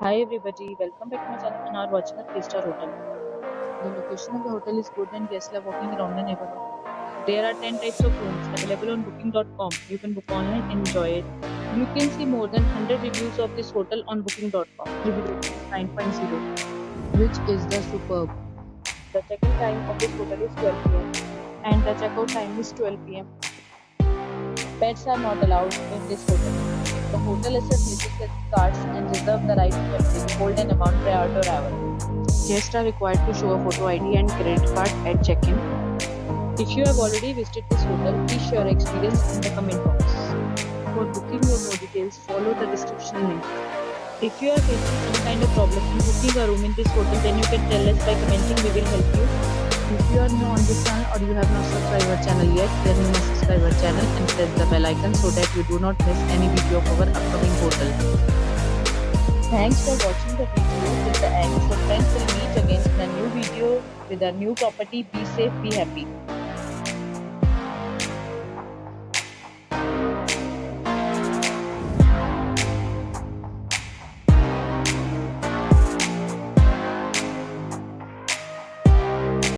Hi everybody, welcome back to my channel and are watching a 3-star hotel. The location of the hotel is good and guests love walking around the neighborhood. There are 10 types of rooms available on booking.com. You can book online and enjoy it. You can see more than 100 reviews of this hotel on booking.com. Review rating is 9.0, which is the superb. The check-in time of this hotel is 12 pm and the checkout time is 12 pm. Pets are not allowed in this hotel. The hotel accepts credit cards and reserves the right to temporarily hold an amount prior to arrival. Guests are required to show a photo ID and credit card at check-in. If you have already visited this hotel, please share your experience in the comment box. For booking or more details, follow the description link. If you are facing any kind of problem in booking a room in this hotel, then you can tell us by commenting. We will help you. If you are new on this channel or you have not subscribed our channel yet, then you must subscribe our channel and press the bell icon so that you do not miss any video of our upcoming hotel. Thanks for watching the video till the end. So friends, will meet again in a new video with a new property. Be safe, be happy.